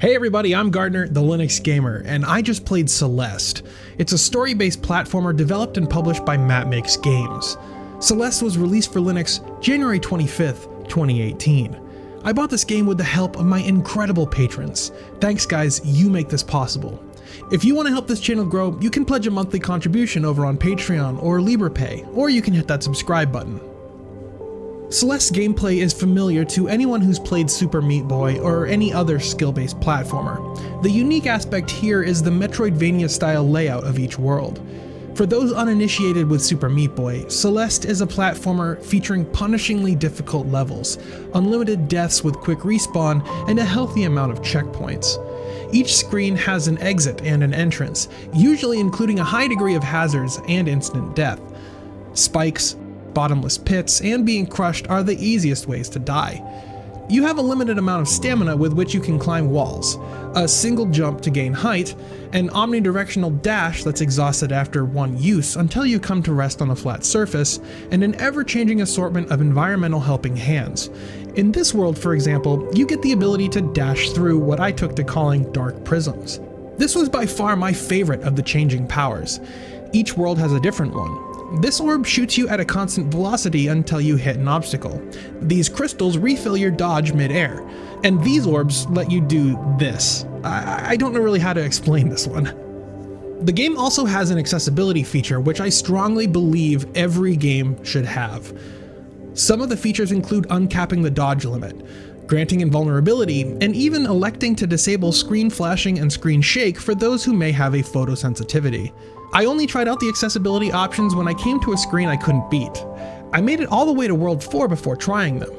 Hey everybody, I'm Gardiner, the Linux Gamer, and I just played Celeste. It's a story-based platformer developed and published by Matt Makes Games. Celeste was released for Linux January 25th, 2018. I bought this game with the help of my incredible patrons. Thanks guys, you make this possible. If you want to help this channel grow, you can pledge a monthly contribution over on Patreon or LibrePay, or you can hit that subscribe button. Celeste's gameplay is familiar to anyone who's played Super Meat Boy or any other skill-based platformer. The unique aspect here is the Metroidvania-style layout of each world. For those uninitiated with Super Meat Boy, Celeste is a platformer featuring punishingly difficult levels, unlimited deaths with quick respawn, and a healthy amount of checkpoints. Each screen has an exit and an entrance, usually including a high degree of hazards and instant death. Spikes, bottomless pits, and being crushed are the easiest ways to die. You have a limited amount of stamina with which you can climb walls, a single jump to gain height, an omnidirectional dash that's exhausted after one use until you come to rest on a flat surface, and an ever-changing assortment of environmental helping hands. In this world, for example, you get the ability to dash through what I took to calling dark prisms. This was by far my favorite of the changing powers. Each world has a different one. This orb shoots you at a constant velocity until you hit an obstacle. These crystals refill your dodge mid-air, and these orbs let you do this. I don't know really how to explain this one. The game also has an accessibility feature which I strongly believe every game should have. Some of the features include uncapping the dodge limit, granting invulnerability, and even electing to disable screen flashing and screen shake for those who may have a photosensitivity. I only tried out the accessibility options when I came to a screen I couldn't beat. I made it all the way to World 4 before trying them.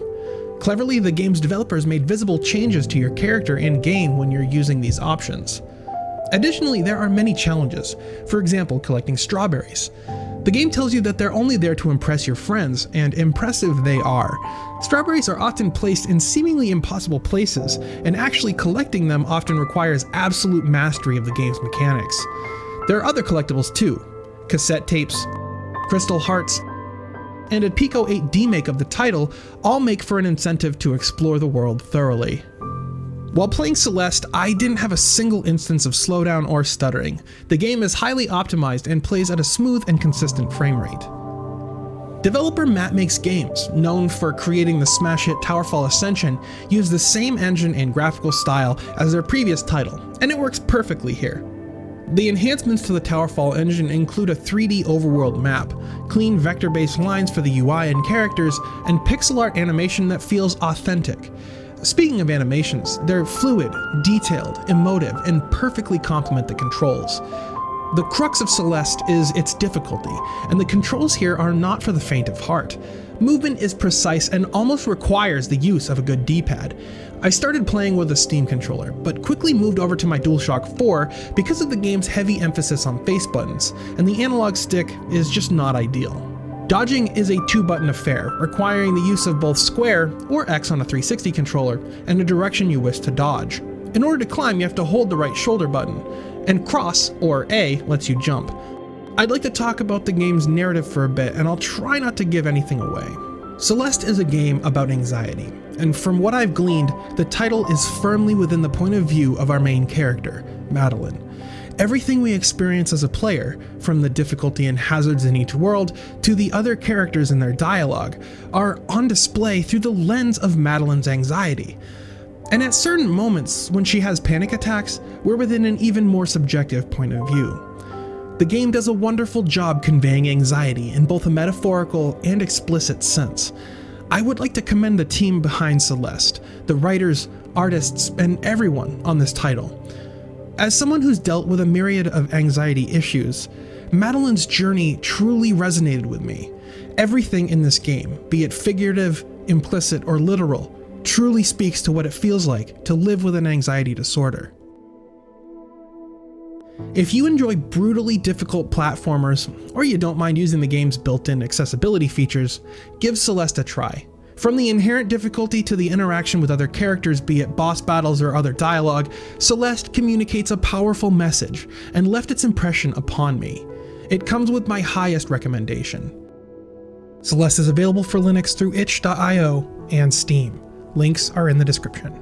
Cleverly, the game's developers made visible changes to your character in-game when you're using these options. Additionally, there are many challenges, for example, collecting strawberries. The game tells you that they're only there to impress your friends, and impressive they are. Strawberries are often placed in seemingly impossible places, and actually collecting them often requires absolute mastery of the game's mechanics. There are other collectibles too: cassette tapes, crystal hearts, and a Pico 8 demake of the title all make for an incentive to explore the world thoroughly. While playing Celeste, I didn't have a single instance of slowdown or stuttering. The game is highly optimized and plays at a smooth and consistent frame rate. Developer Matt Makes Games, known for creating the smash hit Towerfall Ascension, used the same engine and graphical style as their previous title, and it works perfectly here. The enhancements to the Towerfall engine include a 3D overworld map, clean vector-based lines for the UI and characters, and pixel art animation that feels authentic. Speaking of animations, they're fluid, detailed, emotive, and perfectly complement the controls. The crux of Celeste is its difficulty, and the controls here are not for the faint of heart. Movement is precise and almost requires the use of a good D-pad. I started playing with a Steam controller, but quickly moved over to my DualShock 4 because of the game's heavy emphasis on face buttons, and the analog stick is just not ideal. Dodging is a 2-button affair, requiring the use of both square or X on a 360 controller and the direction you wish to dodge. In order to climb, you have to hold the right shoulder button, and cross, or A, lets you jump. I'd like to talk about the game's narrative for a bit, and I'll try not to give anything away. Celeste is a game about anxiety, and from what I've gleaned, the title is firmly within the point of view of our main character, Madeline. Everything we experience as a player, from the difficulty and hazards in each world to the other characters and their dialogue, are on display through the lens of Madeline's anxiety. And at certain moments, when she has panic attacks, we're within an even more subjective point of view. The game does a wonderful job conveying anxiety in both a metaphorical and explicit sense. I would like to commend the team behind Celeste, the writers, artists, and everyone on this title. As someone who's dealt with a myriad of anxiety issues, Madeline's journey truly resonated with me. Everything in this game, be it figurative, implicit, or literal, truly speaks to what it feels like to live with an anxiety disorder. If you enjoy brutally difficult platformers, or you don't mind using the game's built-in accessibility features, give Celeste a try. From the inherent difficulty to the interaction with other characters, be it boss battles or other dialogue, Celeste communicates a powerful message and left its impression upon me. It comes with my highest recommendation. Celeste is available for Linux through itch.io and Steam. Links are in the description.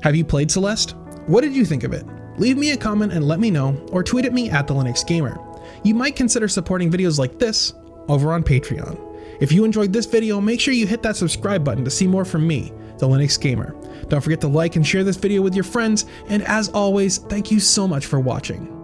Have you played Celeste? What did you think of it? Leave me a comment and let me know, or tweet at me at @TheLinuxGamer. You might consider supporting videos like this over on Patreon. If you enjoyed this video, make sure you hit that subscribe button to see more from me, the Linux Gamer. Don't forget to like and share this video with your friends, and as always, thank you so much for watching.